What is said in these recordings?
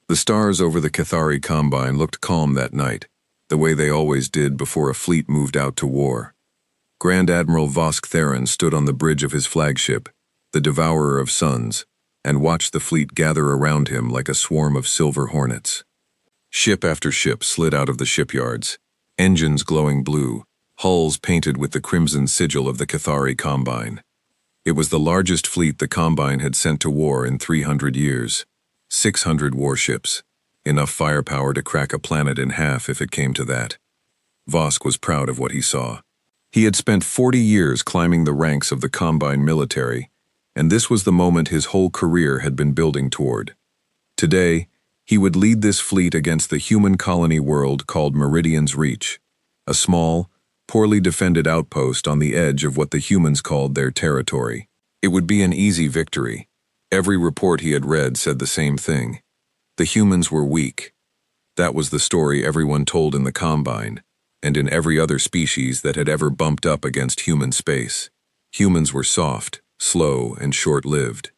The stars over the Cathari Combine looked calm that night, the way they always did before a fleet moved out to war. Grand Admiral Vosk Theron stood on the bridge of his flagship, the Devourer of Suns, and watched the fleet gather around him like a swarm of silver hornets. Ship after ship slid out of the shipyards, engines glowing blue, hulls painted with the crimson sigil of the Cathari Combine. It was the largest fleet the Combine had sent to war in 300 years. 600 warships, enough firepower to crack a planet in half if it came to that. Vosk was proud of what he saw. He had spent 40 years climbing the ranks of the Combine military, and this was the moment his whole career had been building toward. Today, he would lead this fleet against the human colony world called Meridian's Reach, a small, poorly defended outpost on the edge of what the humans called their territory. It would be an easy victory. Every report he had read said the same thing. The humans were weak. That was the story everyone told in the Combine, and in every other species that had ever bumped up against human space. Humans were soft, slow, and short-lived.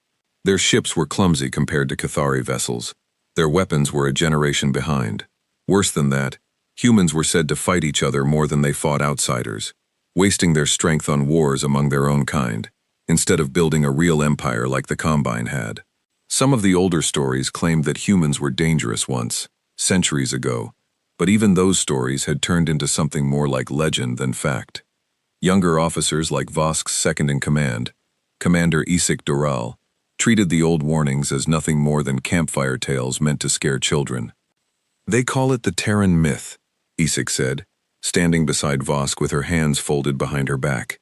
Their ships were clumsy compared to Cathari vessels. Their weapons were a generation behind. Worse than that, humans were said to fight each other more than they fought outsiders, wasting their strength on wars among their own kind, instead of building a real empire like the Combine had. Some of the older stories claimed that humans were dangerous once, centuries ago, but even those stories had turned into something more like legend than fact. Younger officers like Vosk's second-in-command, Commander Isik Doral, treated the old warnings as nothing more than campfire tales meant to scare children. "They call it the Terran myth," Isik said, standing beside Vosk with her hands folded behind her back.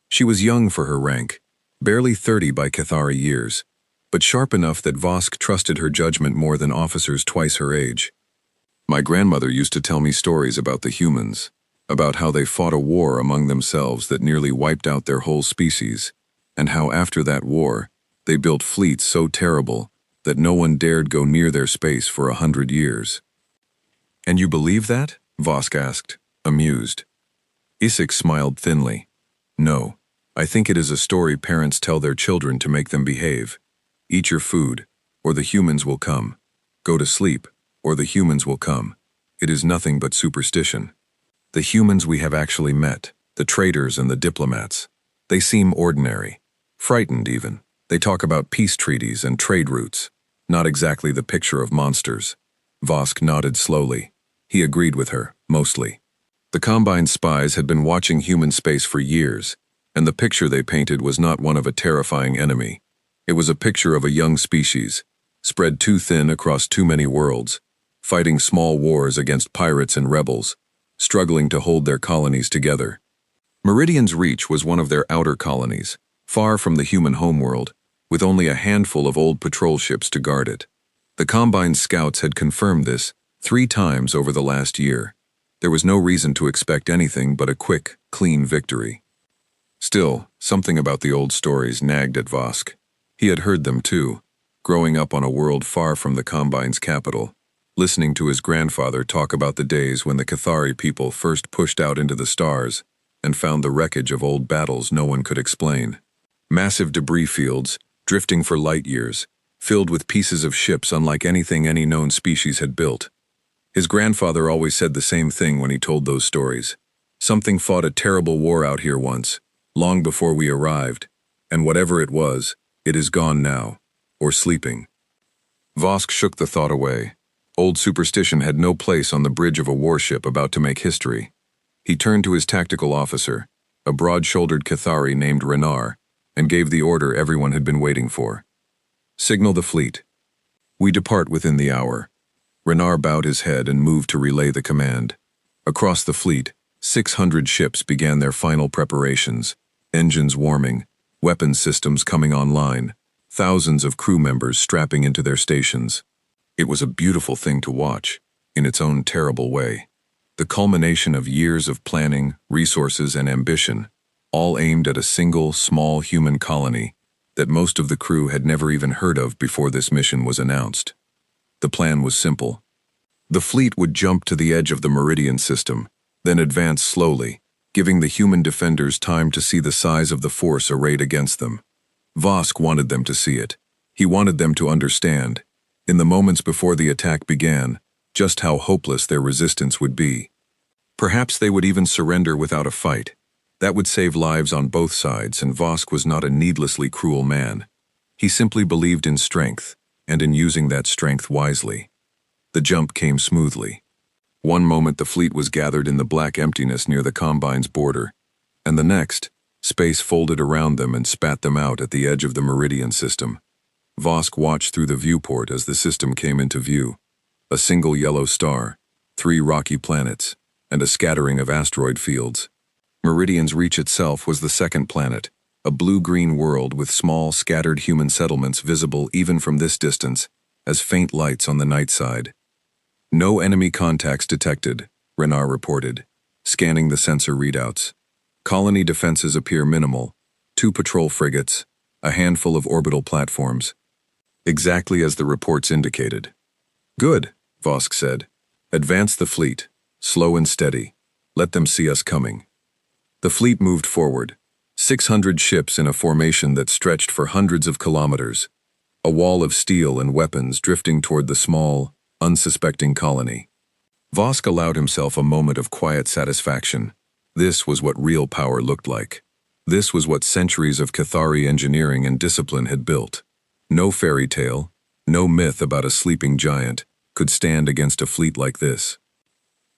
She was young for her rank, barely 30 by Cathari years, but sharp enough that Vosk trusted her judgment more than officers twice her age. "My grandmother used to tell me stories about the humans, about how they fought a war among themselves that nearly wiped out their whole species, and how after that war, they built fleets so terrible that no one dared go near their space for 100 years. "And you believe that?" Vosk asked, amused. Isik smiled thinly. "No, I think it is a story parents tell their children to make them behave. Eat your food, or the humans will come. Go to sleep, or the humans will come. It is nothing but superstition. The humans we have actually met, the traitors and the diplomats, they seem ordinary, frightened even. They talk about peace treaties and trade routes, not exactly the picture of monsters." Vosk nodded slowly. He agreed with her, mostly. The Combine spies had been watching human space for years, and the picture they painted was not one of a terrifying enemy. It was a picture of a young species, spread too thin across too many worlds, fighting small wars against pirates and rebels, struggling to hold their colonies together. Meridian's Reach was one of their outer colonies, far from the human homeworld, with only a handful of old patrol ships to guard it. The Combine scouts had confirmed this 3 times over the last year. There was no reason to expect anything but a quick, clean victory. Still, something about the old stories nagged at Vosk. He had heard them too, growing up on a world far from the Combine's capital, listening to his grandfather talk about the days when the Cathari people first pushed out into the stars and found the wreckage of old battles no one could explain. Massive debris fields, drifting for light years, filled with pieces of ships unlike anything any known species had built. His grandfather always said the same thing when he told those stories. Something fought a terrible war out here once, long before we arrived, and whatever it was, it is gone now, or sleeping. Vosk shook the thought away. Old superstition had no place on the bridge of a warship about to make history. He turned to his tactical officer, a broad-shouldered Cathari named Renar, and gave the order everyone had been waiting for. "Signal the fleet. We depart within the hour." Renar bowed his head and moved to relay the command. Across the fleet, 600 ships began their final preparations, engines warming, weapons systems coming online, thousands of crew members strapping into their stations. It was a beautiful thing to watch, in its own terrible way. The culmination of years of planning, resources, and ambition, all aimed at a single, small human colony that most of the crew had never even heard of before this mission was announced. The plan was simple. The fleet would jump to the edge of the Meridian system, then advance slowly, giving the human defenders time to see the size of the force arrayed against them. Vosk wanted them to see it. He wanted them to understand. in the moments before the attack began, just how hopeless their resistance would be. Perhaps they would even surrender without a fight. That would save lives on both sides, and Vosk was not a needlessly cruel man. He simply believed in strength, and in using that strength wisely. The jump came smoothly. One moment the fleet was gathered in the black emptiness near the Combine's border, and the next, space folded around them and spat them out at the edge of the Meridian system. Vosk watched through the viewport as the system came into view. A single yellow star, 3 rocky planets, and a scattering of asteroid fields. Meridian's reach itself was the second planet, a blue-green world with small, scattered human settlements visible even from this distance, as faint lights on the night side. No enemy contacts detected, Renar reported, scanning the sensor readouts. Colony defenses appear minimal, 2 patrol frigates, a handful of orbital platforms. Exactly as the reports indicated. Good, Vosk said. Advance the fleet, slow and steady. Let them see us coming. The fleet moved forward, 600 ships in a formation that stretched for hundreds of kilometers, a wall of steel and weapons drifting toward the small, unsuspecting colony. Vosk allowed himself a moment of quiet satisfaction. This was what real power looked like. This was what centuries of Cathari engineering and discipline had built. No fairy tale, no myth about a sleeping giant could stand against a fleet like this.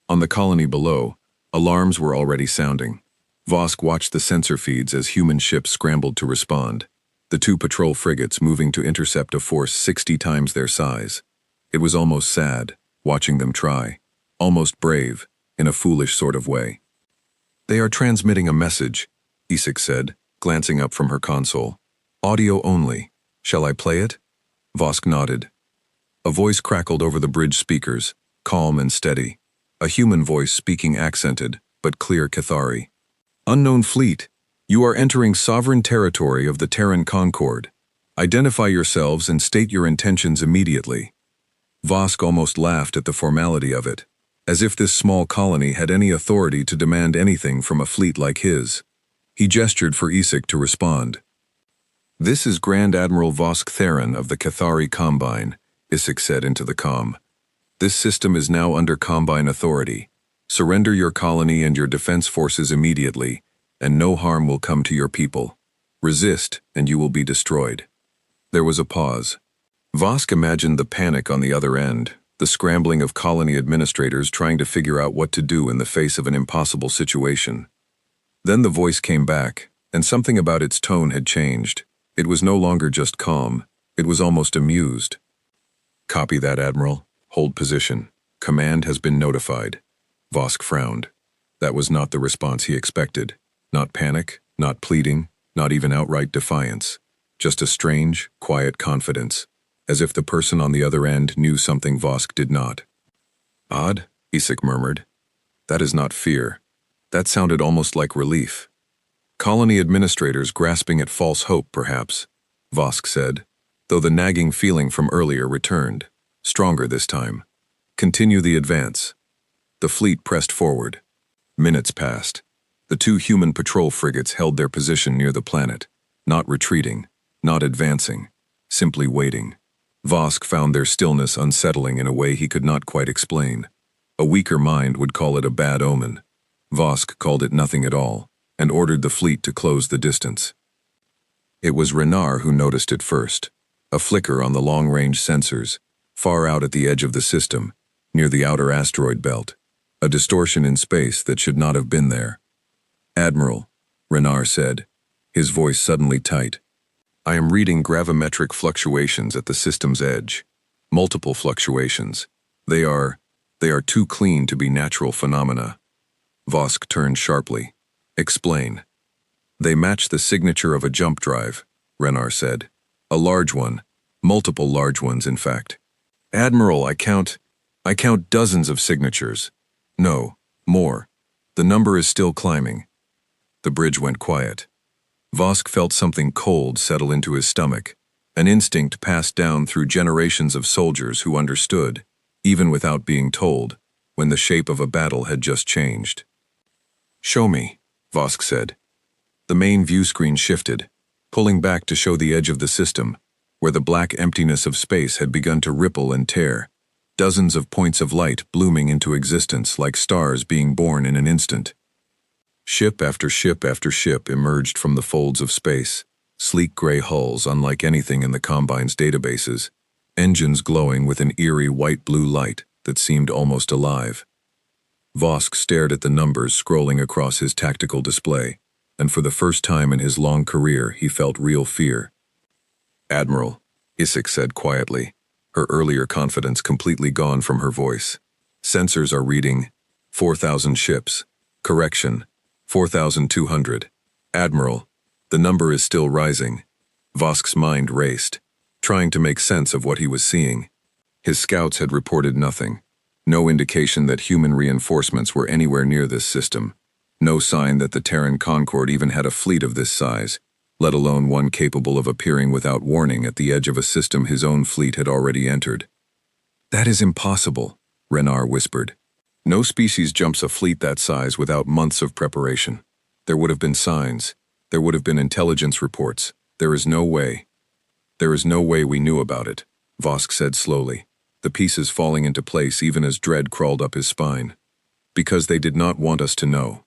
On the colony below, alarms were already sounding. Vosk watched the sensor feeds as human ships scrambled to respond, the 2 patrol frigates moving to intercept a force 60 times their size. It was almost sad, watching them try, almost brave, in a foolish sort of way. They are transmitting a message, Isak said, glancing up from her console. Audio only. Shall I play it? Vosk nodded. A voice crackled over the bridge speakers, calm and steady. A human voice speaking accented, but clear Cathari. Unknown fleet, you are entering sovereign territory of the Terran Concord. Identify yourselves and state your intentions immediately. Vosk almost laughed at the formality of it, as if this small colony had any authority to demand anything from a fleet like his. He gestured for Isak to respond. This is Grand Admiral Vosk Theron of the Cathari Combine, Isak said into the comm. This system is now under Combine authority. Surrender your colony and your defense forces immediately, and no harm will come to your people. Resist, and you will be destroyed. There was a pause. Vosk imagined the panic on the other end, the scrambling of colony administrators trying to figure out what to do in the face of an impossible situation. Then the voice came back, and something about its tone had changed. It was no longer just calm, it was almost amused. Copy that, Admiral. Hold position. Command has been notified. Vosk frowned. That was not the response he expected. Not panic, not pleading, not even outright defiance. Just a strange, quiet confidence, as if the person on the other end knew something Vosk did not. Odd, Isak murmured. That is not fear. That sounded almost like relief. Colony administrators grasping at false hope, perhaps, Vosk said, though the nagging feeling from earlier returned, stronger this time. Continue the advance. The fleet pressed forward. Minutes passed. The 2 human patrol frigates held their position near the planet, not retreating, not advancing, simply waiting. Vosk found their stillness unsettling in a way he could not quite explain. A weaker mind would call it a bad omen. Vosk called it nothing at all, and ordered the fleet to close the distance. It was Renar who noticed it first, a flicker on the long-range sensors, far out at the edge of the system, near the outer asteroid belt, a distortion in space that should not have been there. Admiral, Renar said, his voice suddenly tight. I am reading gravimetric fluctuations at the system's edge. Multiple fluctuations. They are too clean to be natural phenomena. Vosk turned sharply. Explain. They match the signature of a jump drive, Renar said. A large one. Multiple large ones, in fact. Admiral, I count dozens of signatures. No, more. The number is still climbing. The bridge went quiet. Vosk felt something cold settle into his stomach, an instinct passed down through generations of soldiers who understood, even without being told, when the shape of a battle had just changed. Show me, Vosk said. The main view screen shifted, pulling back to show the edge of the system, where the black emptiness of space had begun to ripple and tear, dozens of points of light blooming into existence like stars being born in an instant. Ship after ship after ship emerged from the folds of space, sleek gray hulls unlike anything in the Combine's databases, engines glowing with an eerie white-blue light that seemed almost alive. Vosk stared at the numbers scrolling across his tactical display, and for the first time in his long career he felt real fear. "Admiral," Isik said quietly, her earlier confidence completely gone from her voice. "Sensors are reading 4,000 ships. Correction, 4,200. Admiral, the number is still rising." Vosk's mind raced, trying to make sense of what he was seeing. His scouts had reported nothing. No indication that human reinforcements were anywhere near this system. No sign that the Terran Concord even had a fleet of this size, let alone one capable of appearing without warning at the edge of a system his own fleet had already entered. "That is impossible," Renar whispered. "No species jumps a fleet that size without months of preparation. There would have been signs. There would have been intelligence reports. There is no way." "There is no way we knew about it," Vosk said slowly, the pieces falling into place even as dread crawled up his spine. "Because they did not want us to know."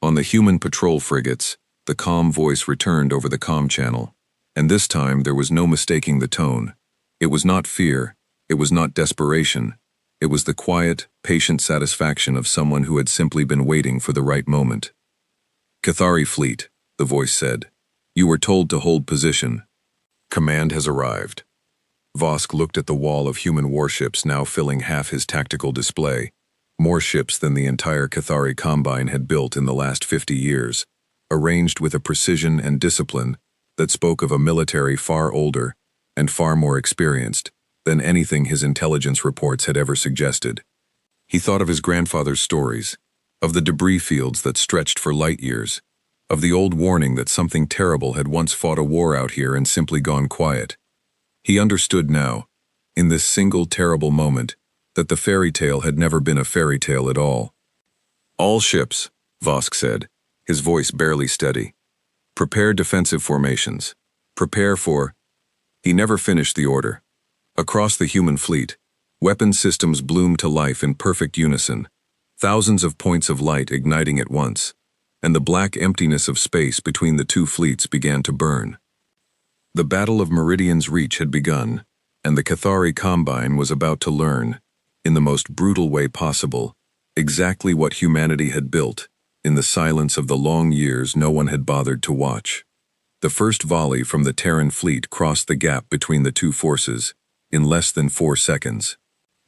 On the human patrol frigates, the calm voice returned over the comm channel, and this time there was no mistaking the tone. It was not fear, it was not desperation, it was the quiet, patient satisfaction of someone who had simply been waiting for the right moment. "Cathari fleet," the voice said. "You were told to hold position. Command has arrived." Vosk looked at the wall of human warships now filling half his tactical display, more ships than the entire Cathari Combine had built in the last 50 years, arranged with a precision and discipline that spoke of a military far older and far more experienced than anything his intelligence reports had ever suggested. He thought of his grandfather's stories, of the debris fields that stretched for light years, of the old warning that something terrible had once fought a war out here and simply gone quiet. He understood now, in this single terrible moment, that the fairy tale had never been a fairy tale at all. "All ships," Vosk said, his voice barely steady. "Prepare defensive formations. Prepare for—" He never finished the order. Across the human fleet, weapon systems bloomed to life in perfect unison, thousands of points of light igniting at once, and the black emptiness of space between the two fleets began to burn. The Battle of Meridian's Reach had begun, and the Cathari Combine was about to learn, in the most brutal way possible, exactly what humanity had built, in the silence of the long years no one had bothered to watch. The first volley from the Terran fleet crossed the gap between the two forces, in less than 4 seconds.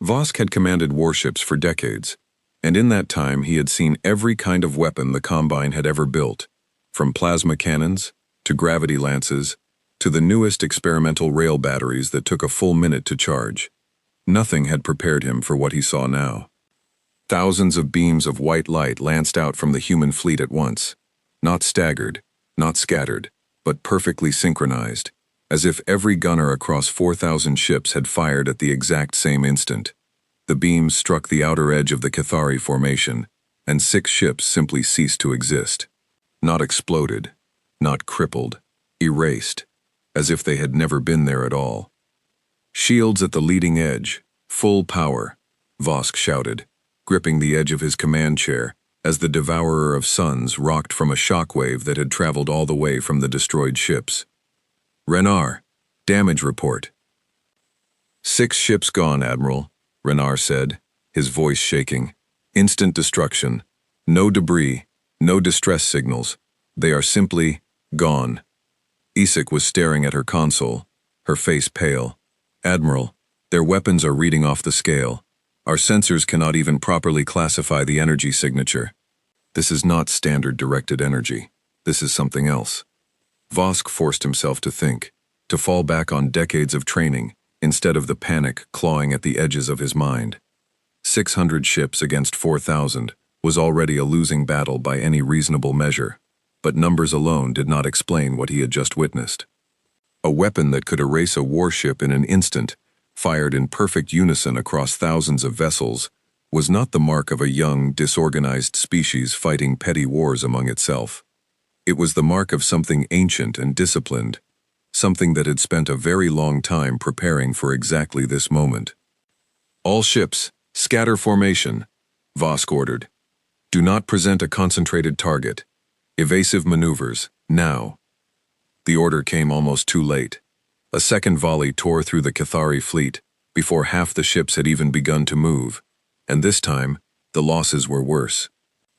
Vosk had commanded warships for decades, and in that time he had seen every kind of weapon the Combine had ever built, from plasma cannons, to gravity lances, to the newest experimental rail batteries that took a full minute to charge. Nothing had prepared him for what he saw now. Thousands of beams of white light lanced out from the human fleet at once, not staggered, not scattered, but perfectly synchronized, as if every gunner across 4,000 ships had fired at the exact same instant. The beams struck the outer edge of the Cathari formation, and 6 ships simply ceased to exist. Not exploded, not crippled, erased, as if they had never been there at all. "Shields at the leading edge, full power," Vosk shouted, gripping the edge of his command chair as the devourer of suns rocked from a shockwave that had traveled all the way from the destroyed ships. "Renar, damage report." "6 ships gone, Admiral," Renar said, his voice shaking. "Instant destruction. No debris, no distress signals. They are simply gone." Isik was staring at her console, her face pale. "Admiral, their weapons are reading off the scale. Our sensors cannot even properly classify the energy signature. This is not standard directed energy. This is something else." Vosk forced himself to think, to fall back on decades of training, instead of the panic clawing at the edges of his mind. 600 ships against 4,000 was already a losing battle by any reasonable measure, but numbers alone did not explain what he had just witnessed. A weapon that could erase a warship in an instant, fired in perfect unison across thousands of vessels, was not the mark of a young, disorganized species fighting petty wars among itself. It was the mark of something ancient and disciplined, something that had spent a very long time preparing for exactly this moment. "All ships, scatter formation," Vosk ordered. "Do not present a concentrated target. Evasive maneuvers, now." The order came almost too late. A second volley tore through the Cathari fleet before half the ships had even begun to move, and this time, the losses were worse.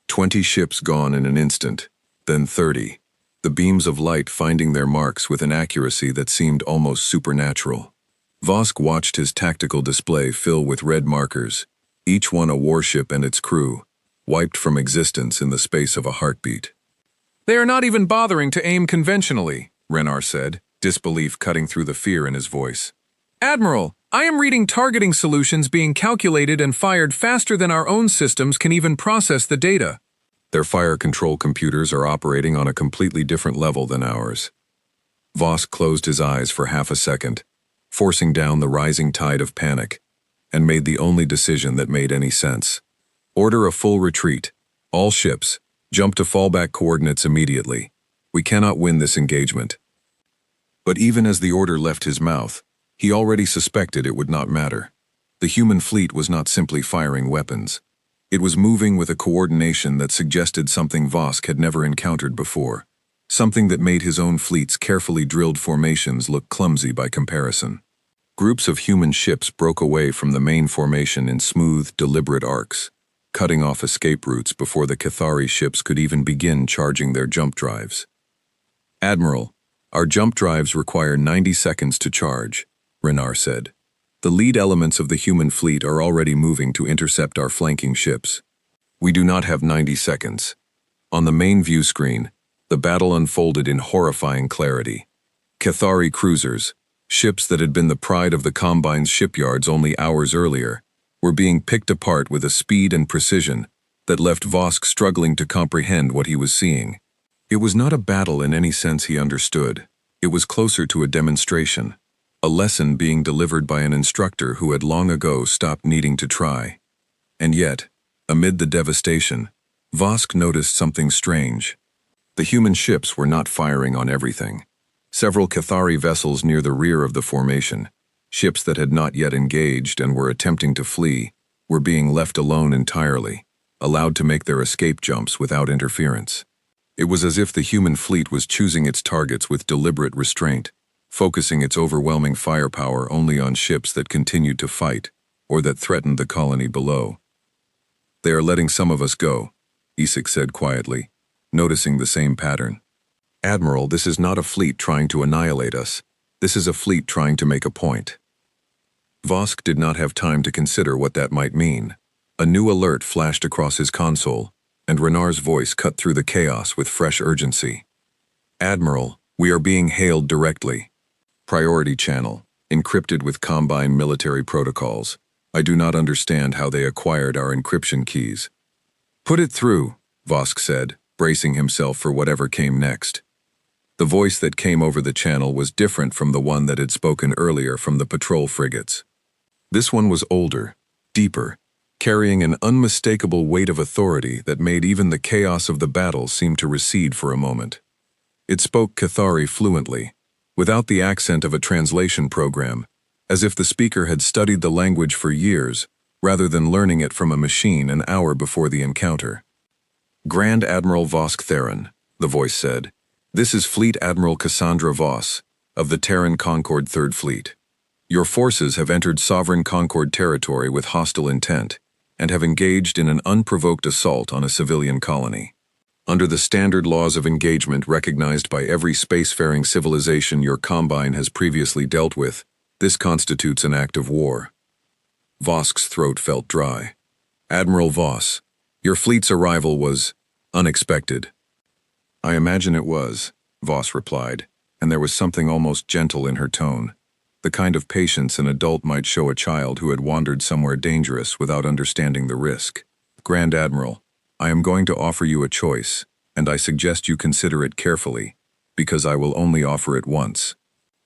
20 ships gone in an instant, then 30, the beams of light finding their marks with an accuracy that seemed almost supernatural. Vosk watched his tactical display fill with red markers, each one a warship and its crew, wiped from existence in the space of a heartbeat. "They are not even bothering to aim conventionally," Renar said, disbelief cutting through the fear in his voice. "Admiral, I am reading targeting solutions being calculated and fired faster than our own systems can even process the data." "Their fire control computers are operating on a completely different level than ours." Vosk closed his eyes for half a second, forcing down the rising tide of panic, and made the only decision that made any sense. "Order a full retreat. All ships, jump to fallback coordinates immediately. We cannot win this engagement." But even as the order left his mouth, he already suspected it would not matter. The human fleet was not simply firing weapons. It was moving with a coordination that suggested something Vosk had never encountered before, something that made his own fleet's carefully drilled formations look clumsy by comparison. Groups of human ships broke away from the main formation in smooth, deliberate arcs, cutting off escape routes before the Cathari ships could even begin charging their jump drives. "Admiral, our jump drives require 90 seconds to charge," Renar said. "The lead elements of the human fleet are already moving to intercept our flanking ships. We do not have 90 seconds." On the main view screen, the battle unfolded in horrifying clarity. Cathari cruisers, ships that had been the pride of the Combine's shipyards only hours earlier, were being picked apart with a speed and precision that left Vosk struggling to comprehend what he was seeing. It was not a battle in any sense he understood. It was closer to a demonstration, a lesson being delivered by an instructor who had long ago stopped needing to try. And yet, amid the devastation, Vosk noticed something strange. The human ships were not firing on everything. Several Cathari vessels near the rear of the formation, ships that had not yet engaged and were attempting to flee, were being left alone entirely, allowed to make their escape jumps without interference. It was as if the human fleet was choosing its targets with deliberate restraint, focusing its overwhelming firepower only on ships that continued to fight or that threatened the colony below. "They are letting some of us go," Isak said quietly, noticing the same pattern. "Admiral, this is not a fleet trying to annihilate us. This is a fleet trying to make a point." Vosk did not have time to consider what that might mean. A new alert flashed across his console, and Renar's voice cut through the chaos with fresh urgency. "Admiral, we are being hailed directly. Priority channel, encrypted with Combine military protocols. I do not understand how they acquired our encryption keys." "Put it through," Vosk said, bracing himself for whatever came next. The voice that came over the channel was different from the one that had spoken earlier from the patrol frigates. This one was older, deeper, carrying an unmistakable weight of authority that made even the chaos of the battle seem to recede for a moment. It spoke Cathari fluently, without the accent of a translation program, as if the speaker had studied the language for years, rather than learning it from a machine an hour before the encounter. "Grand Admiral Vosk Theron," the voice said. "This is Fleet Admiral Cassandra Voss, of the Terran Concord Third Fleet. Your forces have entered sovereign Concord territory with hostile intent, and have engaged in an unprovoked assault on a civilian colony. Under the standard laws of engagement recognized by every spacefaring civilization your Combine has previously dealt with, this constitutes an act of war." Vosk's throat felt dry. "Admiral Voss, your fleet's arrival was unexpected." "I imagine it was," Voss replied, and there was something almost gentle in her tone, the kind of patience an adult might show a child who had wandered somewhere dangerous without understanding the risk. "Grand Admiral, I am going to offer you a choice, and I suggest you consider it carefully, because I will only offer it once.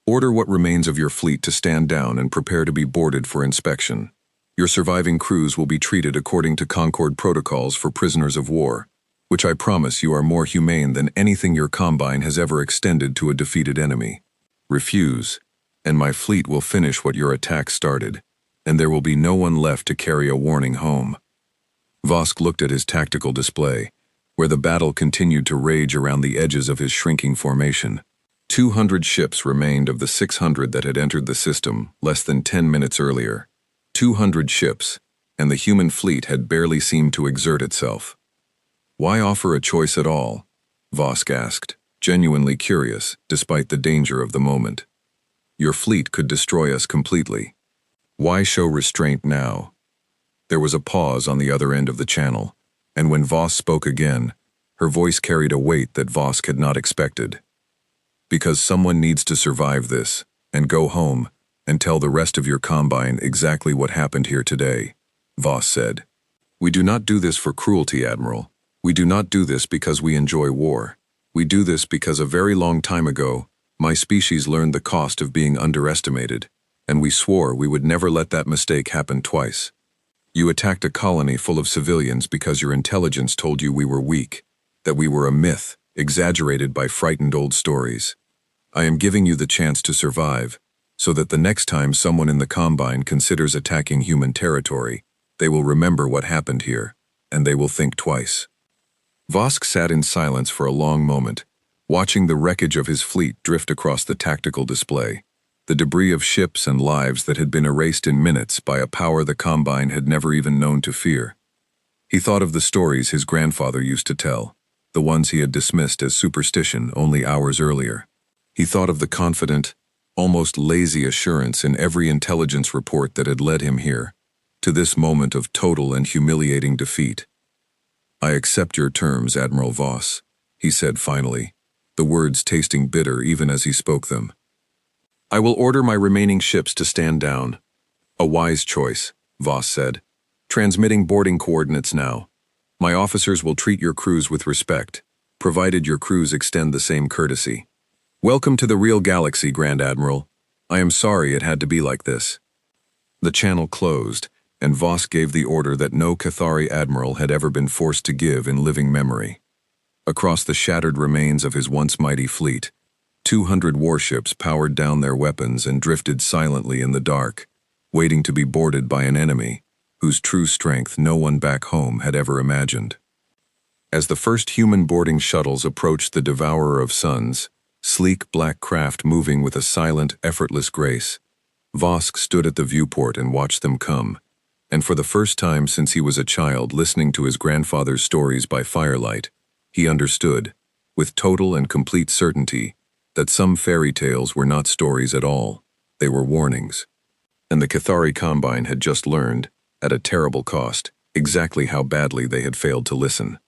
Order what remains of your fleet to stand down and prepare to be boarded for inspection. Your surviving crews will be treated according to Concord protocols for prisoners of war, which I promise you are more humane than anything your Combine has ever extended to a defeated enemy." Refuse, and my fleet will finish what your attack started, and there will be no one left to carry a warning home." Vosk looked at his tactical display, where the battle continued to rage around the edges of his shrinking formation. 200 ships remained of the 600 that had entered the system less than 10 minutes earlier. 200 ships, and the human fleet had barely seemed to exert itself. "Why offer a choice at all?" Vosk asked, genuinely curious, despite the danger of the moment. "Your fleet could destroy us completely. Why show restraint now?" There was a pause on the other end of the channel, and when Vosk spoke again, her voice carried a weight that Vosk had not expected. "Because someone needs to survive this, and go home, and tell the rest of your Combine exactly what happened here today," Vosk said. "We do not do this for cruelty, Admiral. We do not do this because we enjoy war. We do this because a very long time ago, my species learned the cost of being underestimated, and we swore we would never let that mistake happen twice. You attacked a colony full of civilians because your intelligence told you we were weak, that we were a myth, exaggerated by frightened old stories. I am giving you the chance to survive, so that the next time someone in the Combine considers attacking human territory, they will remember what happened here, and they will think twice." Vosk sat in silence for a long moment, watching the wreckage of his fleet drift across the tactical display, the debris of ships and lives that had been erased in minutes by a power the Combine had never even known to fear. He thought of the stories his grandfather used to tell, the ones he had dismissed as superstition only hours earlier. He thought of the confident, almost lazy assurance in every intelligence report that had led him here, to this moment of total and humiliating defeat. "I accept your terms, Admiral Voss," he said finally, the words tasting bitter even as he spoke them. "I will order my remaining ships to stand down." "A wise choice," Voss said. "Transmitting boarding coordinates now. My officers will treat your crews with respect, provided your crews extend the same courtesy. Welcome to the real galaxy, Grand Admiral. I am sorry it had to be like this." The channel closed, and Voss gave the order that no Cathari admiral had ever been forced to give in living memory. Across the shattered remains of his once mighty fleet, 200 warships powered down their weapons and drifted silently in the dark, waiting to be boarded by an enemy whose true strength no one back home had ever imagined. As the first human boarding shuttles approached the Devourer of Suns, sleek black craft moving with a silent, effortless grace, Vosk stood at the viewport and watched them come, and for the first time since he was a child listening to his grandfather's stories by firelight, he understood, with total and complete certainty, that some fairy tales were not stories at all, they were warnings. And the Cathari Combine had just learned, at a terrible cost, exactly how badly they had failed to listen.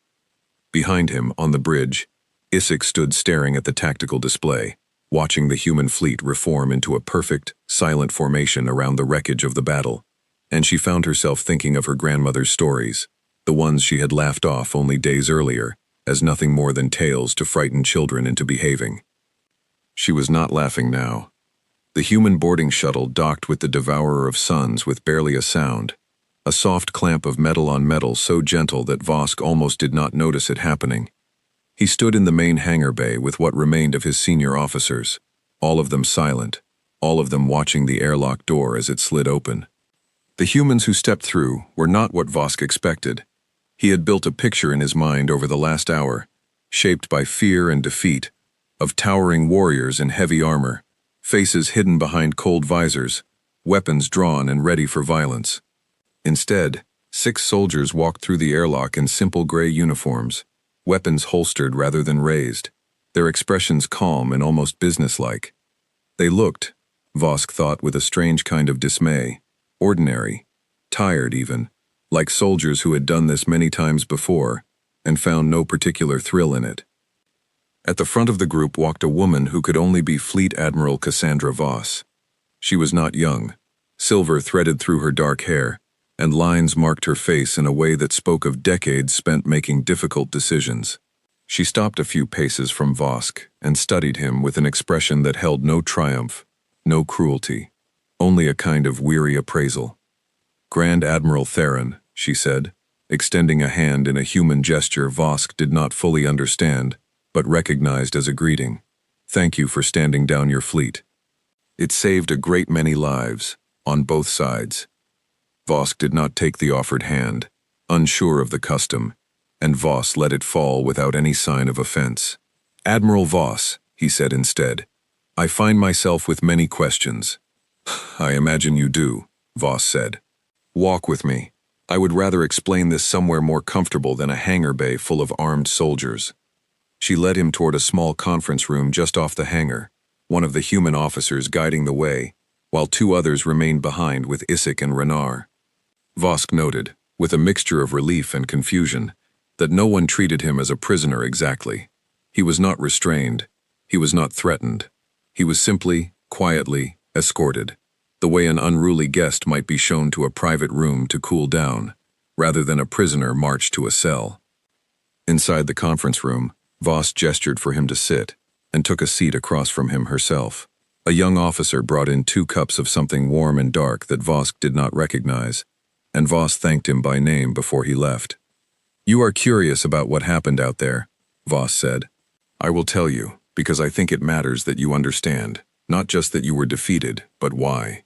Behind him, on the bridge, Isik stood staring at the tactical display, watching the human fleet reform into a perfect, silent formation around the wreckage of the battle, and she found herself thinking of her grandmother's stories, the ones she had laughed off only days earlier, as nothing more than tales to frighten children into behaving. She was not laughing now. The human boarding shuttle docked with the Devourer of Suns with barely a sound, a soft clamp of metal on metal so gentle that Vosk almost did not notice it happening. He stood in the main hangar bay with what remained of his senior officers, all of them silent, all of them watching the airlock door as it slid open. The humans who stepped through were not what Vosk expected. He had built a picture in his mind over the last hour, shaped by fear and defeat, of towering warriors in heavy armor, faces hidden behind cold visors, weapons drawn and ready for violence. Instead, 6 soldiers walked through the airlock in simple gray uniforms, weapons holstered rather than raised, their expressions calm and almost businesslike. They looked, Vosk thought with a strange kind of dismay, ordinary, tired even, like soldiers who had done this many times before, and found no particular thrill in it. At the front of the group walked a woman who could only be Fleet Admiral Cassandra Voss. She was not young. Silver threaded through her dark hair, and lines marked her face in a way that spoke of decades spent making difficult decisions. She stopped a few paces from Vosk and studied him with an expression that held no triumph, no cruelty, only a kind of weary appraisal. "Grand Admiral Theron," she said, extending a hand in a human gesture Vosk did not fully understand, but recognized as a greeting. "Thank you for standing down your fleet. It saved a great many lives, on both sides. Vosk did not take the offered hand, unsure of the custom, and Voss let it fall without any sign of offense. "Admiral Voss," he said instead, "I find myself with many questions." "I imagine you do," Voss said. "Walk with me. I would rather explain this somewhere more comfortable than a hangar bay full of armed soldiers." She led him toward a small conference room just off the hangar, one of the human officers guiding the way, while two others remained behind with Isik and Renar. Vosk noted, with a mixture of relief and confusion, that no one treated him as a prisoner exactly. He was not restrained. He was not threatened. He was simply, quietly, escorted, the way an unruly guest might be shown to a private room to cool down, rather than a prisoner marched to a cell. Inside the conference room, Voss gestured for him to sit, and took a seat across from him herself. A young officer brought in 2 cups of something warm and dark that Vosk did not recognize, and Voss thanked him by name before he left. "You are curious about what happened out there," Voss said. "I will tell you, because I think it matters that you understand, not just that you were defeated, but why."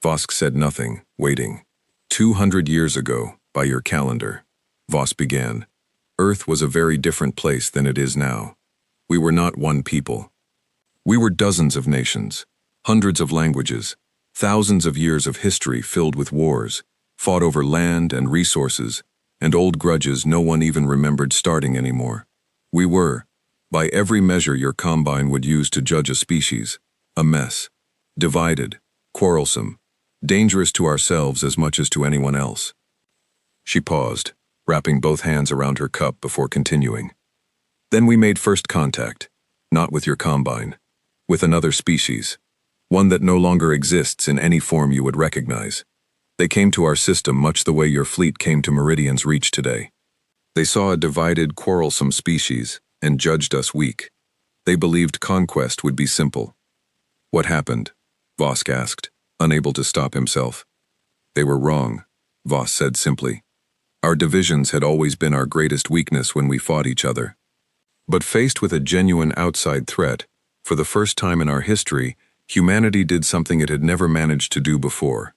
Vosk said nothing, waiting. 200 years ago, by your calendar," Voss began, "Earth was a very different place than it is now. We were not one people. We were dozens of nations, hundreds of languages, thousands of years of history filled with wars, fought over land and resources, and old grudges no one even remembered starting anymore. We were, by every measure your combine would use to judge a species, a mess, divided, quarrelsome, dangerous to ourselves as much as to anyone else." She paused, wrapping both hands around her cup before continuing. "Then we made first contact, not with your combine, with another species, one that no longer exists in any form you would recognize. They came to our system much the way your fleet came to Meridian's Reach today. They saw a divided, quarrelsome species and judged us weak. They believed conquest would be simple." "What happened?" Vosk asked, unable to stop himself. "They were wrong," Voss said simply. "Our divisions had always been our greatest weakness when we fought each other. But faced with a genuine outside threat, for the first time in our history, humanity did something it had never managed to do before.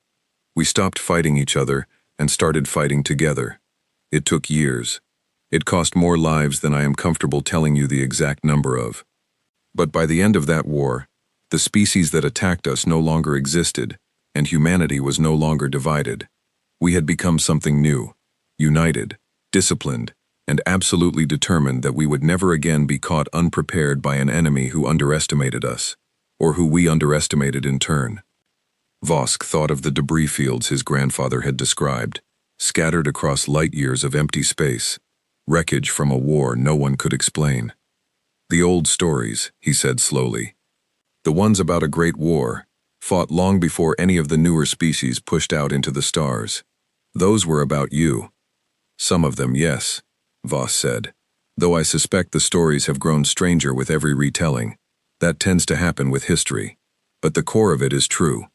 We stopped fighting each other and started fighting together. It took years. It cost more lives than I am comfortable telling you the exact number of. But by the end of that war, the species that attacked us no longer existed, and humanity was no longer divided. We had become something new, united, disciplined, and absolutely determined that we would never again be caught unprepared by an enemy who underestimated us, or who we underestimated in turn." Vosk thought of the debris fields his grandfather had described, scattered across light years of empty space, wreckage from a war no one could explain. "The old stories," he said slowly. "The ones about a great war, fought long before any of the newer species pushed out into the stars. Those were about you." "Some of them, yes," Voss said, "though I suspect the stories have grown stranger with every retelling. That tends to happen with history. But the core of it is true.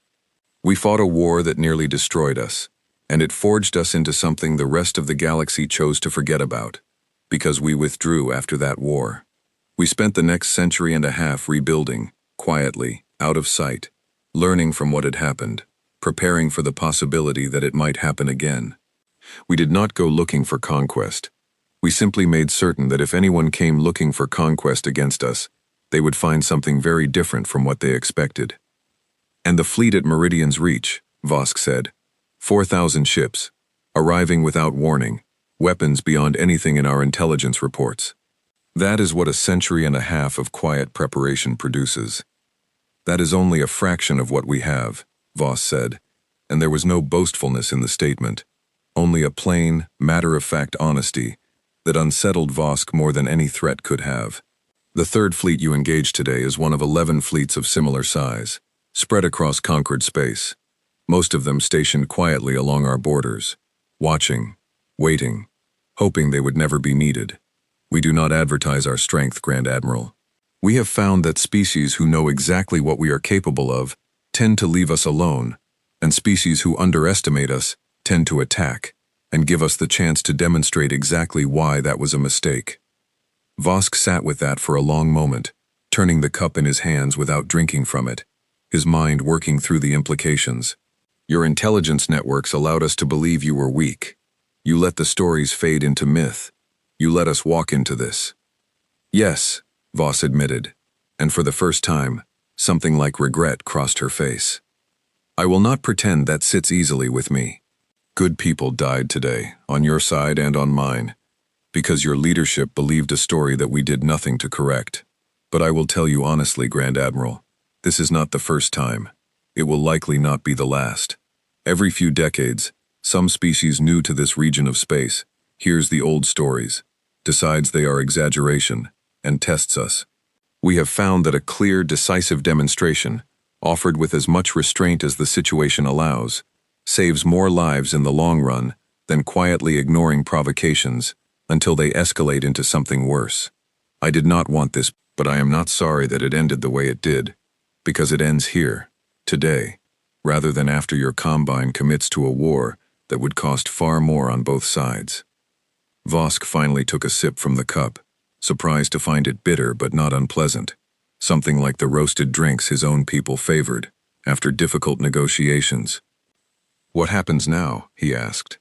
We fought a war that nearly destroyed us, and it forged us into something the rest of the galaxy chose to forget about, because we withdrew after that war. We spent the next century and a half rebuilding, quietly, out of sight, learning from what had happened, preparing for the possibility that it might happen again. We did not go looking for conquest. We simply made certain that if anyone came looking for conquest against us, they would find something very different from what they expected. And the fleet at Meridian's Reach," Vosk said, 4,000 ships, arriving without warning, weapons beyond anything in our intelligence reports. That is what a century and a half of quiet preparation produces. That is only a fraction of what we have," Voss said, and there was no boastfulness in the statement, only a plain, matter-of-fact honesty that unsettled Vosk more than any threat could have. "The third fleet you engaged today is one of 11 fleets of similar size, spread across conquered space, most of them stationed quietly along our borders, watching, waiting, hoping they would never be needed. We do not advertise our strength, Grand Admiral. We have found that species who know exactly what we are capable of tend to leave us alone, and species who underestimate us tend to attack and give us the chance to demonstrate exactly why that was a mistake." Vosk sat with that for a long moment, turning the cup in his hands without drinking from it, his mind working through the implications. Your intelligence networks allowed us to believe you were weak. You let the stories fade into myth. You let us walk into this. Yes, Voss admitted, and for the first time, something like regret crossed her face. I will not pretend that sits easily with me. Good people died today, on your side and on mine, because your leadership believed a story that we did nothing to correct. But I will tell you honestly, Grand Admiral, this is not the first time. It will likely not be the last. Every few decades, some species new to this region of space hears the old stories, decides they are exaggeration, and tests us. We have found that a clear, decisive demonstration, offered with as much restraint as the situation allows, saves more lives in the long run than quietly ignoring provocations until they escalate into something worse. I did not want this, but I am not sorry that it ended the way it did, because it ends here, today, rather than after your Combine commits to a war that would cost far more on both sides. Vosk finally took a sip from the cup, surprised to find it bitter but not unpleasant, something like the roasted drinks his own people favored after difficult negotiations. What happens now? He asked.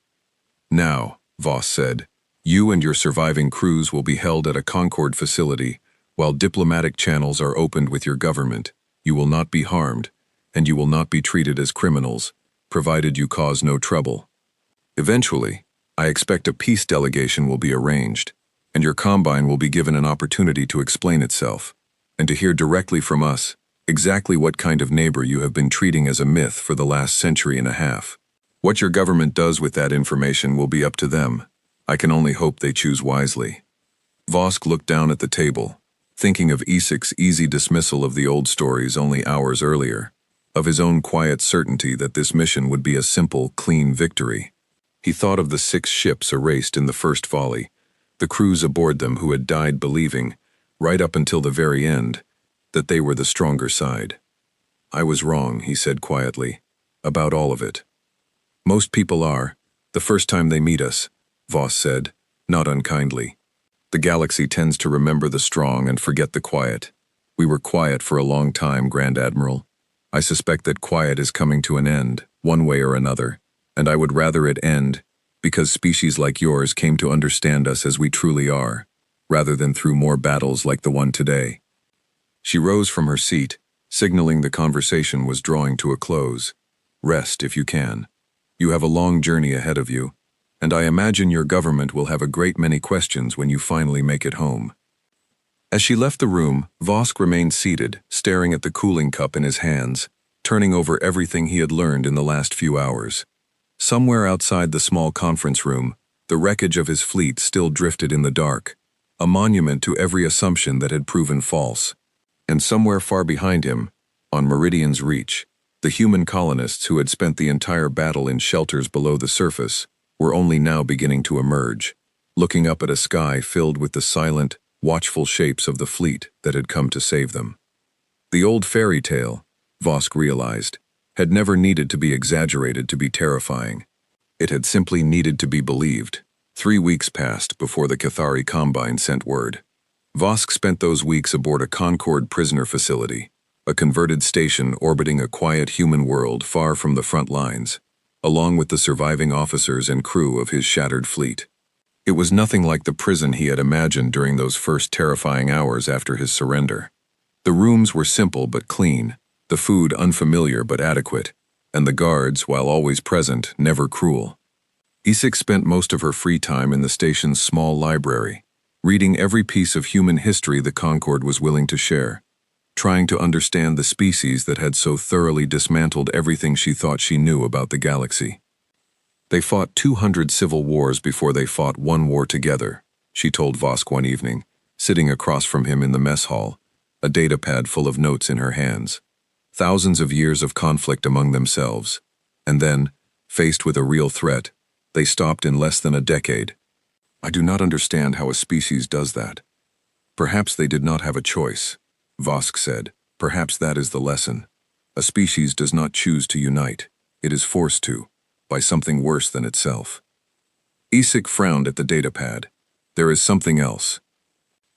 Now, Voss said, you and your surviving crews will be held at a Concord facility while diplomatic channels are opened with your government. You will not be harmed, and you will not be treated as criminals, provided you cause no trouble. Eventually, I expect a peace delegation will be arranged, and your Combine will be given an opportunity to explain itself, and to hear directly from us exactly what kind of neighbor you have been treating as a myth for the last century and a half. What your government does with that information will be up to them. I can only hope they choose wisely. Vosk looked down at the table, thinking of Isik's easy dismissal of the old stories only hours earlier, of his own quiet certainty that this mission would be a simple, clean victory. He thought of the 6 ships erased in the first volley, the crews aboard them who had died believing, right up until the very end, that they were the stronger side. I was wrong, he said quietly, about all of it. Most people are, the first time they meet us, Voss said, not unkindly. The galaxy tends to remember the strong and forget the quiet. We were quiet for a long time, Grand Admiral. I suspect that quiet is coming to an end, one way or another, and I would rather it end because species like yours came to understand us as we truly are, rather than through more battles like the one today. She rose from her seat, signaling the conversation was drawing to a close. Rest if you can. You have a long journey ahead of you, and I imagine your government will have a great many questions when you finally make it home. As she left the room, Vosk remained seated, staring at the cooling cup in his hands, turning over everything he had learned in the last few hours. Somewhere outside the small conference room, the wreckage of his fleet still drifted in the dark, a monument to every assumption that had proven false. And somewhere far behind him, on Meridian's reach, the human colonists who had spent the entire battle in shelters below the surface were only now beginning to emerge, looking up at a sky filled with the silent, watchful shapes of the fleet that had come to save them. The old fairy tale, Vosk realized, had never needed to be exaggerated to be terrifying. It had simply needed to be believed. 3 weeks passed before the Cathari Combine sent word. Vosk spent those weeks aboard a Concord prisoner facility, a converted station orbiting a quiet human world far from the front lines, along with the surviving officers and crew of his shattered fleet. It was nothing like the prison he had imagined during those first terrifying hours after his surrender. The rooms were simple but clean, the food unfamiliar but adequate, and the guards, while always present, never cruel. Isik spent most of her free time in the station's small library, reading every piece of human history the Concord was willing to share, trying to understand the species that had so thoroughly dismantled everything she thought she knew about the galaxy. They fought 200 civil wars before they fought one war together, she told Vosk one evening, sitting across from him in the mess hall, a datapad full of notes in her hands. Thousands of years of conflict among themselves, and then, faced with a real threat, they stopped in less than a decade. I do not understand how a species does that. Perhaps they did not have a choice, Vosk said. Perhaps that is the lesson. A species does not choose to unite. It is forced to, by something worse than itself. Isik frowned at the datapad. There is something else.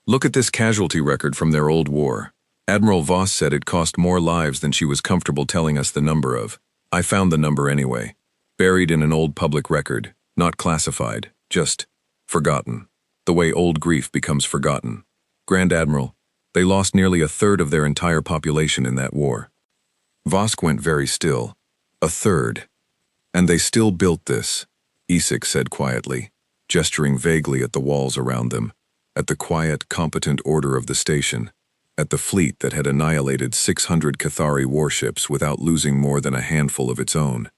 Look at this casualty record from their old war. Admiral Voss said it cost more lives than she was comfortable telling us the number of. I found the number anyway. Buried in an old public record, not classified, just forgotten. The way old grief becomes forgotten. Grand Admiral, they lost nearly a third of their entire population in that war. Vosk went very still. A third. And they still built this, Isak said quietly, gesturing vaguely at the walls around them, at the quiet, competent order of the station, at the fleet that had annihilated 600 Cathari warships without losing more than a handful of its own.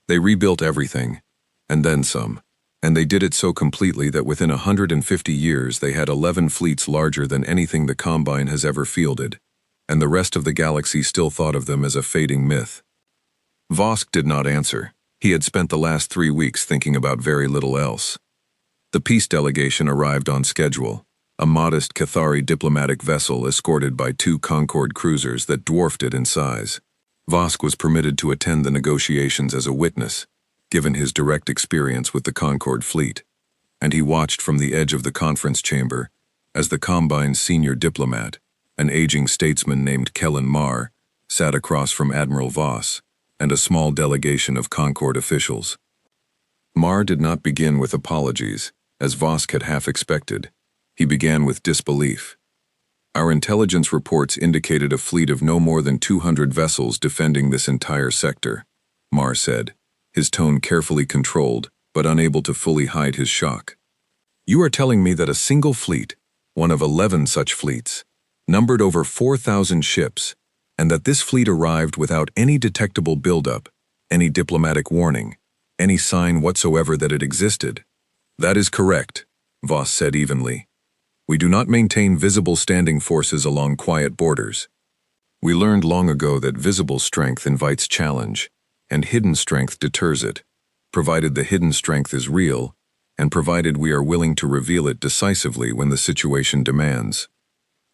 They rebuilt everything, and then some, and they did it so completely that within 150 years they had 11 fleets larger than anything the Combine has ever fielded, and the rest of the galaxy still thought of them as a fading myth. Vosk did not answer. He had spent the last 3 weeks thinking about very little else. The peace delegation arrived on schedule, a modest Cathari diplomatic vessel escorted by 2 Concorde cruisers that dwarfed it in size. Vosk was permitted to attend the negotiations as a witness, given his direct experience with the Concorde fleet, and he watched from the edge of the conference chamber as the Combine's senior diplomat, an aging statesman named Kellen Marr, sat across from Admiral Voss and a small delegation of Concorde officials. Marr did not begin with apologies, as Vosk had half expected. He began with disbelief. Our intelligence reports indicated a fleet of no more than 200 vessels defending this entire sector, Marr said, his tone carefully controlled but unable to fully hide his shock. You are telling me that a single fleet, one of 11 such fleets, numbered over 4,000 ships, and that this fleet arrived without any detectable buildup, any diplomatic warning, any sign whatsoever that it existed? That is correct, Voss said evenly. We do not maintain visible standing forces along quiet borders. We learned long ago that visible strength invites challenge, and hidden strength deters it, provided the hidden strength is real, and provided we are willing to reveal it decisively when the situation demands.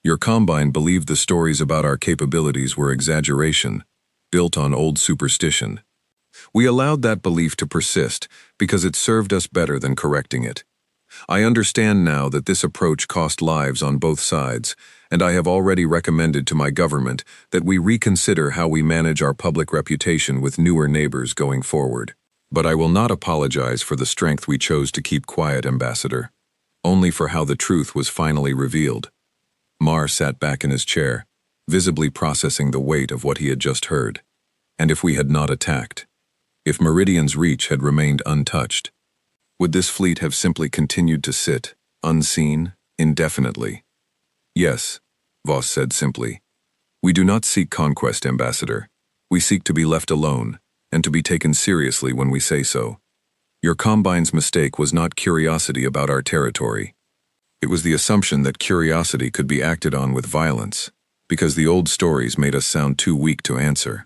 Your Combine believed the stories about our capabilities were exaggeration, built on old superstition. We allowed that belief to persist because it served us better than correcting it. I understand now that this approach cost lives on both sides, and I have already recommended to my government that we reconsider how we manage our public reputation with newer neighbors going forward. But I will not apologize for the strength we chose to keep quiet, Ambassador, only for how the truth was finally revealed. Marr sat back in his chair, visibly processing the weight of what he had just heard. And if we had not attacked, if Meridian's reach had remained untouched, would this fleet have simply continued to sit, unseen, indefinitely? Yes, Voss said simply. We do not seek conquest, Ambassador. We seek to be left alone, and to be taken seriously when we say so. Your Combine's mistake was not curiosity about our territory. It was the assumption that curiosity could be acted on with violence, because the old stories made us sound too weak to answer.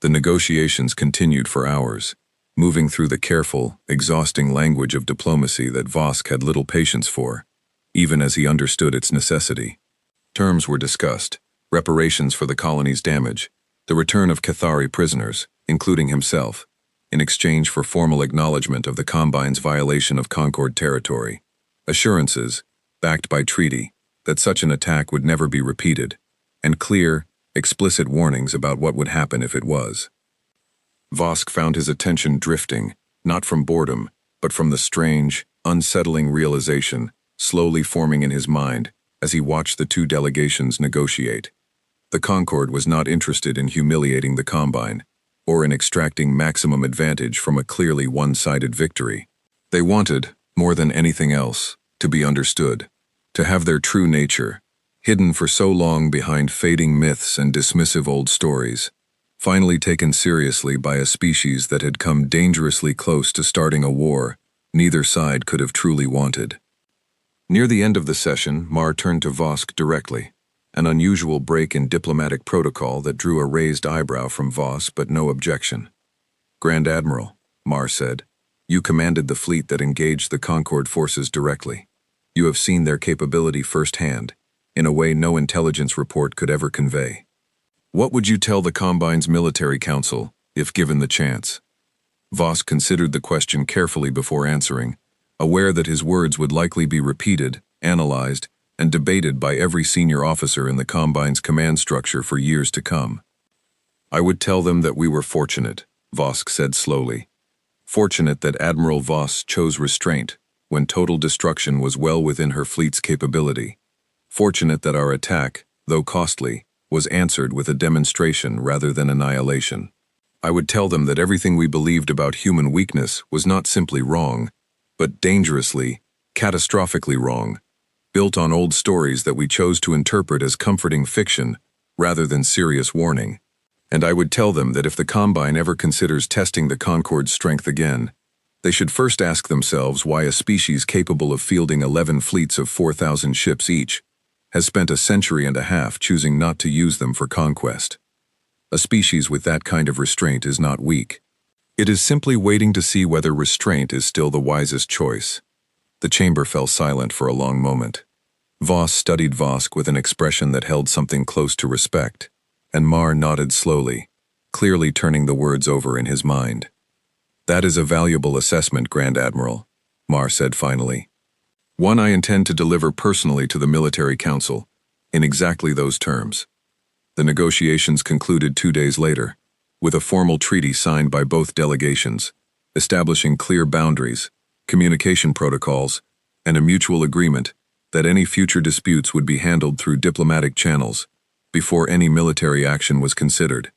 The negotiations continued for hours, moving through the careful, exhausting language of diplomacy that Vosk had little patience for, even as he understood its necessity. Terms were discussed, reparations for the colony's damage, the return of Cathari prisoners, including himself, in exchange for formal acknowledgement of the Combine's violation of Concorde territory, assurances, backed by treaty, that such an attack would never be repeated, and clear, explicit warnings about what would happen if it was. Vosk found his attention drifting, not from boredom, but from the strange, unsettling realization slowly forming in his mind as he watched the 2 delegations negotiate. The Concorde was not interested in humiliating the Combine, or in extracting maximum advantage from a clearly one-sided victory. They wanted, more than anything else, to be understood, to have their true nature, hidden for so long behind fading myths and dismissive old stories, finally taken seriously by a species that had come dangerously close to starting a war neither side could have truly wanted. Near the end of the session, Marr turned to Vosk directly, an unusual break in diplomatic protocol that drew a raised eyebrow from Voss but no objection. Grand Admiral, Marr said, you commanded the fleet that engaged the Concorde forces directly. You have seen their capability firsthand, in a way no intelligence report could ever convey. What would you tell the Combine's military council, if given the chance? Voss considered the question carefully before answering, aware that his words would likely be repeated, analyzed, and debated by every senior officer in the Combine's command structure for years to come. I would tell them that we were fortunate, Vosk said slowly. Fortunate that Admiral Voss chose restraint when total destruction was well within her fleet's capability. Fortunate that our attack, though costly, was answered with a demonstration rather than annihilation. I would tell them that everything we believed about human weakness was not simply wrong, but dangerously, catastrophically wrong, built on old stories that we chose to interpret as comforting fiction rather than serious warning. And I would tell them that if the Combine ever considers testing the Concorde's strength again, they should first ask themselves why a species capable of fielding 11 fleets of 4,000 ships each has spent a century and a half choosing not to use them for conquest. A species with that kind of restraint is not weak. It is simply waiting to see whether restraint is still the wisest choice. The chamber fell silent for a long moment. Voss studied Vosk with an expression that held something close to respect, and Mar nodded slowly, clearly turning the words over in his mind. That is a valuable assessment, Grand Admiral, Mar said finally. One I intend to deliver personally to the Military Council, in exactly those terms. The negotiations concluded 2 days later, with a formal treaty signed by both delegations, establishing clear boundaries, communication protocols, and a mutual agreement that any future disputes would be handled through diplomatic channels before any military action was considered.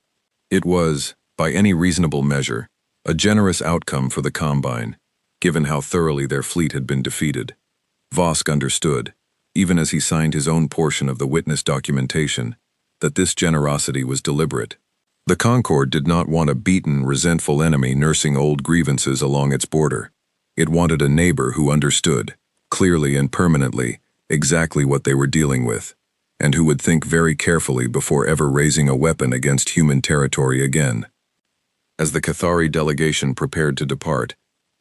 It was, by any reasonable measure, a generous outcome for the Combine, given how thoroughly their fleet had been defeated. Vosk understood, even as he signed his own portion of the witness documentation, that this generosity was deliberate. The Concorde did not want a beaten, resentful enemy nursing old grievances along its border. It wanted a neighbor who understood, clearly and permanently, exactly what they were dealing with, and who would think very carefully before ever raising a weapon against human territory again. As the Cathari delegation prepared to depart,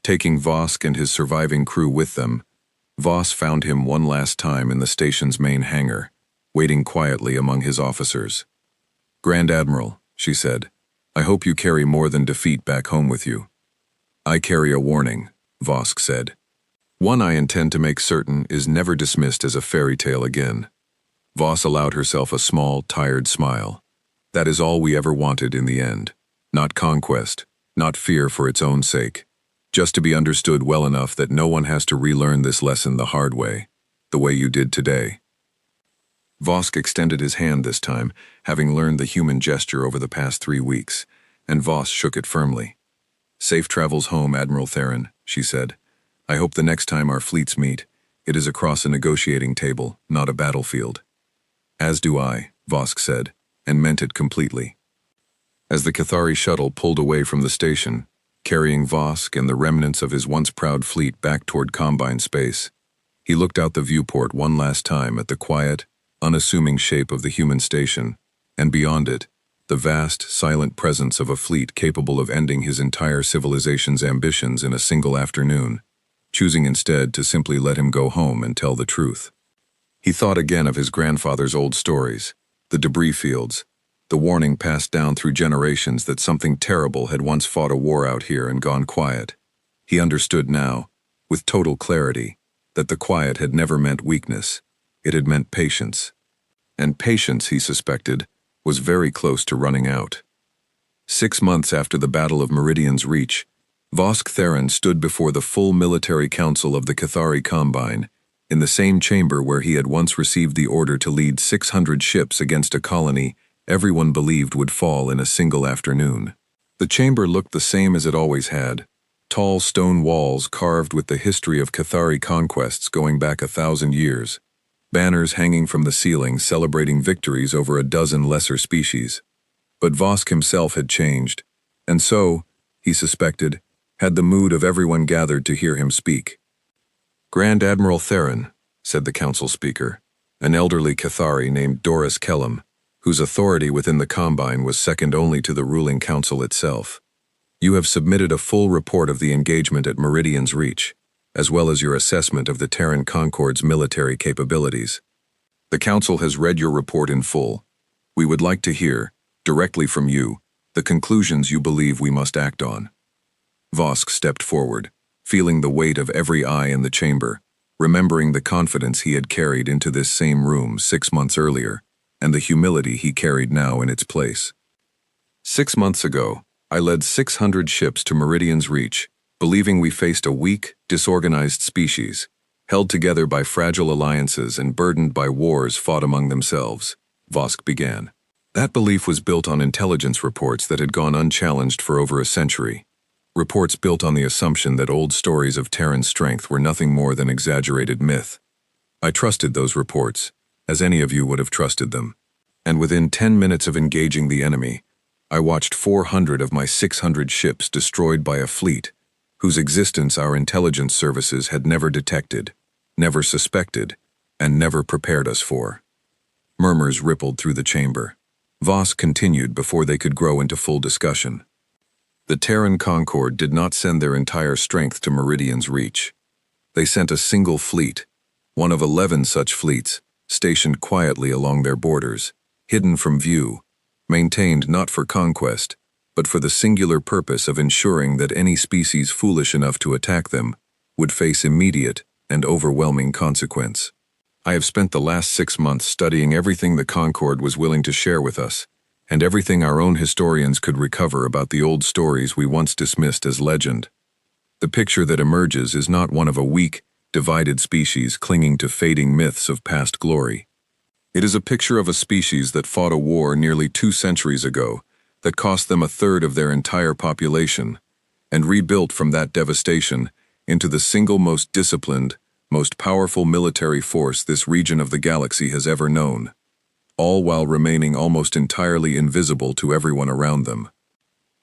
taking Vosk and his surviving crew with them, Voss found him one last time in the station's main hangar, waiting quietly among his officers. Grand Admiral, she said, I hope you carry more than defeat back home with you. I carry a warning, Vosk said. One I intend to make certain is never dismissed as a fairy tale again. Voss allowed herself a small, tired smile. That is all we ever wanted in the end. Not conquest, not fear for its own sake. Just to be understood well enough that no one has to relearn this lesson the hard way, the way you did today. Vosk extended his hand this time, having learned the human gesture over the past 3 weeks, and Voss shook it firmly. Safe travels home, Admiral Theron, she said. I hope the next time our fleets meet, it is across a negotiating table, not a battlefield. As do I, Vosk said, and meant it completely. As the Cathari shuttle pulled away from the station, carrying Vosk and the remnants of his once proud fleet back toward Combine space, he looked out the viewport one last time at the quiet, unassuming shape of the human station, and beyond it, the vast, silent presence of a fleet capable of ending his entire civilization's ambitions in a single afternoon, choosing instead to simply let him go home and tell the truth. He thought again of his grandfather's old stories, the debris fields, the warning passed down through generations that something terrible had once fought a war out here and gone quiet. He understood now, with total clarity, that the quiet had never meant weakness. It had meant patience. And patience, he suspected, was very close to running out. 6 months after the Battle of Meridian's Reach, Vosk Theron stood before the full military council of the Cathari Combine, in the same chamber where he had once received the order to lead 600 ships against a colony everyone believed would fall in a single afternoon. The chamber looked the same as it always had, tall stone walls carved with the history of Cathari conquests going back 1,000 years, banners hanging from the ceiling celebrating victories over a dozen lesser species. But Vosk himself had changed, and so, he suspected, had the mood of everyone gathered to hear him speak. Grand Admiral Theron, said the council speaker, an elderly Cathari named Doris Kellum, whose authority within the Combine was second only to the ruling council itself. You have submitted a full report of the engagement at Meridian's Reach, as well as your assessment of the Terran Concorde's military capabilities. The council has read your report in full. We would like to hear, directly from you, the conclusions you believe we must act on. Vosk stepped forward, feeling the weight of every eye in the chamber, remembering the confidence he had carried into this same room 6 months earlier, and the humility he carried now in its place. 6 months ago, I led 600 ships to Meridian's reach, believing we faced a weak, disorganized species, held together by fragile alliances and burdened by wars fought among themselves, Vosk began. That belief was built on intelligence reports that had gone unchallenged for over a century. Reports built on the assumption that old stories of Terran strength were nothing more than exaggerated myth. I trusted those reports, as any of you would have trusted them. And within 10 minutes of engaging the enemy, I watched 400 of my 600 ships destroyed by a fleet whose existence our intelligence services had never detected, never suspected, and never prepared us for. Murmurs rippled through the chamber. Voss continued before they could grow into full discussion. The Terran Concord did not send their entire strength to Meridian's reach. They sent a single fleet, one of 11 such fleets, stationed quietly along their borders, hidden from view, maintained not for conquest, but for the singular purpose of ensuring that any species foolish enough to attack them would face immediate and overwhelming consequence. I have spent the last 6 months studying everything the Concord was willing to share with us, and everything our own historians could recover about the old stories we once dismissed as legend. The picture that emerges is not one of a weak, divided species clinging to fading myths of past glory. It is a picture of a species that fought a war nearly 2 centuries ago, that cost them a third of their entire population, and rebuilt from that devastation into the single most disciplined, most powerful military force this region of the galaxy has ever known, all while remaining almost entirely invisible to everyone around them.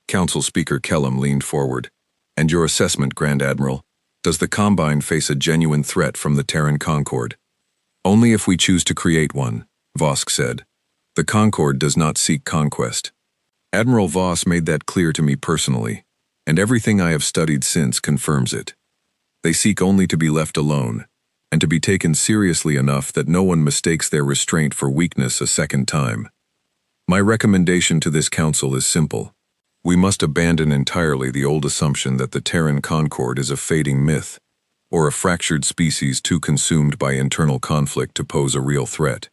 Council Speaker Kellum leaned forward. And your assessment, Grand Admiral, does the Combine face a genuine threat from the Terran Concord? Only if we choose to create one, Vosk said. The Concord does not seek conquest. Admiral Voss made that clear to me personally, and everything I have studied since confirms it. They seek only to be left alone, and to be taken seriously enough that no one mistakes their restraint for weakness a second time. My recommendation to this council is simple. We must abandon entirely the old assumption that the Terran Concord is a fading myth, or a fractured species too consumed by internal conflict to pose a real threat.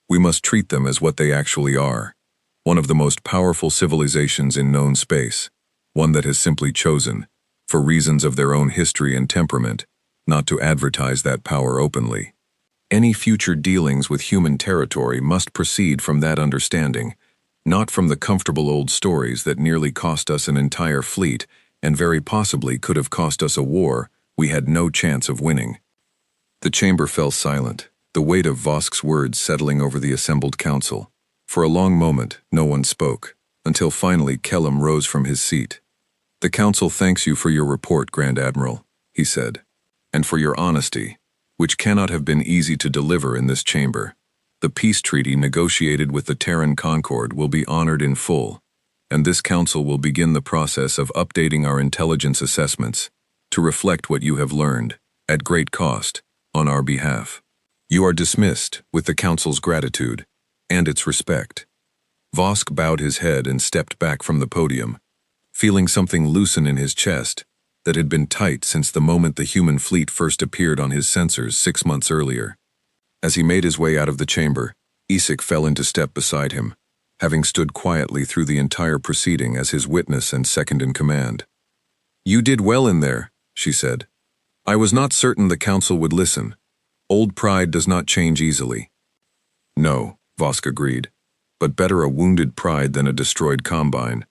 We must treat them as what they actually are, one of the most powerful civilizations in known space, one that has simply chosen, for reasons of their own history and temperament, not to advertise that power openly. Any future dealings with human territory must proceed from that understanding, not from the comfortable old stories that nearly cost us an entire fleet and very possibly could have cost us a war we had no chance of winning. The chamber fell silent, the weight of Vosk's words settling over the assembled council. For a long moment, no one spoke, until finally Kellum rose from his seat. The council thanks you for your report, Grand Admiral, he said, and for your honesty, which cannot have been easy to deliver in this chamber. The peace treaty negotiated with the Terran Concord will be honored in full, and this council will begin the process of updating our intelligence assessments to reflect what you have learned, at great cost, on our behalf. You are dismissed with the council's gratitude and its respect. Vosk bowed his head and stepped back from the podium, feeling something loosen in his chest that had been tight since the moment the human fleet first appeared on his sensors 6 months earlier. As he made his way out of the chamber, Isik fell into step beside him, having stood quietly through the entire proceeding as his witness and second in command. You did well in there, she said. I was not certain the council would listen. Old pride does not change easily. No, Vosk agreed, but better a wounded pride than a destroyed combine.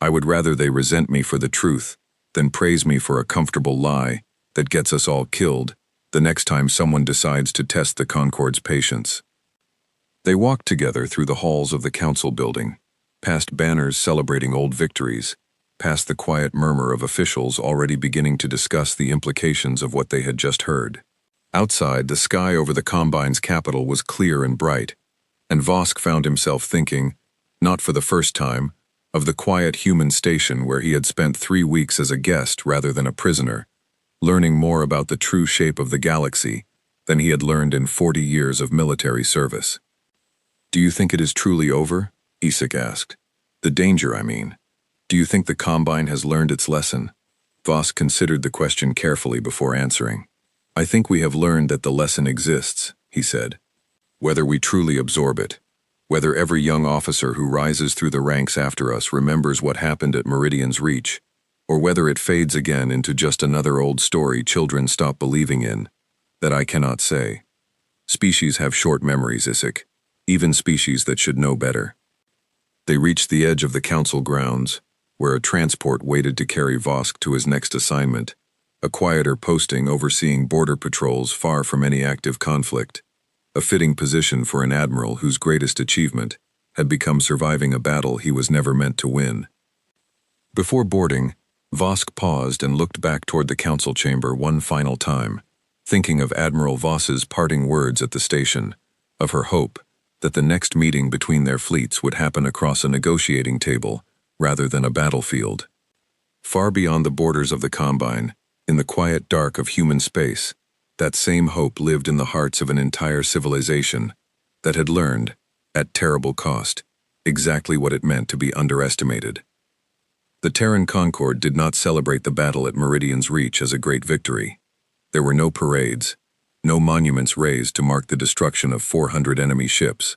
I would rather they resent me for the truth than praise me for a comfortable lie that gets us all killed the next time someone decides to test the Concord's patience. They walked together through the halls of the council building, past banners celebrating old victories, past the quiet murmur of officials already beginning to discuss the implications of what they had just heard. Outside, the sky over the Combine's capital was clear and bright, and Vosk found himself thinking, not for the first time, of the quiet human station where he had spent 3 weeks as a guest rather than a prisoner, learning more about the true shape of the galaxy than he had learned in 40 years of military service. Do you think it is truly over? Isik asked. The danger, I mean. Do you think the Combine has learned its lesson? Vosk considered the question carefully before answering. I think we have learned that the lesson exists, he said. Whether we truly absorb it, whether every young officer who rises through the ranks after us remembers what happened at Meridian's Reach, or whether it fades again into just another old story children stop believing in, that I cannot say. Species have short memories, Isaac, even species that should know better. They reached the edge of the council grounds, where a transport waited to carry Vosk to his next assignment, a quieter posting overseeing border patrols far from any active conflict, a fitting position for an admiral whose greatest achievement had become surviving a battle he was never meant to win. Before boarding, Vosk paused and looked back toward the council chamber one final time, thinking of Admiral Voss's parting words at the station, of her hope that the next meeting between their fleets would happen across a negotiating table rather than a battlefield. Far beyond the borders of the Combine, in the quiet dark of human space, that same hope lived in the hearts of an entire civilization that had learned, at terrible cost, exactly what it meant to be underestimated. The Terran Concord did not celebrate the battle at Meridian's Reach as a great victory. There were no parades, no monuments raised to mark the destruction of 400 enemy ships.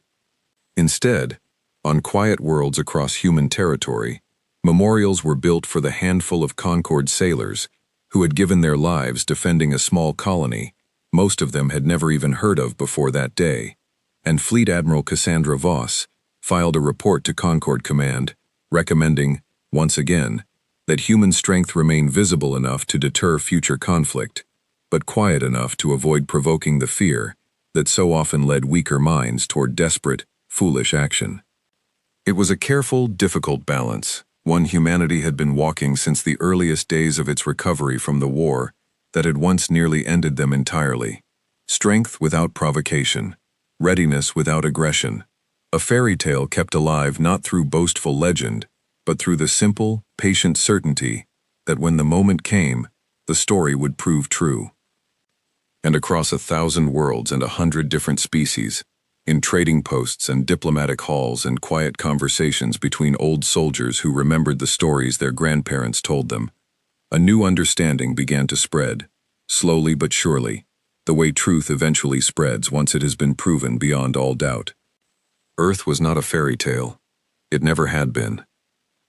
Instead, on quiet worlds across human territory, memorials were built for the handful of Concord sailors who had given their lives defending a small colony most of them had never even heard of before that day, and Fleet Admiral Cassandra Voss filed a report to Concord Command recommending, once again, that human strength remain visible enough to deter future conflict, but quiet enough to avoid provoking the fear that so often led weaker minds toward desperate, foolish action. It was a careful, difficult balance, one humanity had been walking since the earliest days of its recovery from the war that had once nearly ended them entirely. Strength without provocation, readiness without aggression, a fairy tale kept alive not through boastful legend, but through the simple, patient certainty that when the moment came, the story would prove true. And across 1,000 worlds and 100 different species, in trading posts and diplomatic halls and quiet conversations between old soldiers who remembered the stories their grandparents told them, a new understanding began to spread, slowly but surely, the way truth eventually spreads once it has been proven beyond all doubt. Earth was not a fairy tale. It never had been.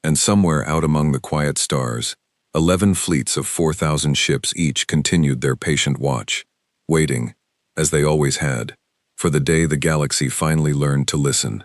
And somewhere out among the quiet stars, 11 fleets of 4,000 ships each continued their patient watch, waiting, as they always had, for the day the galaxy finally learned to listen.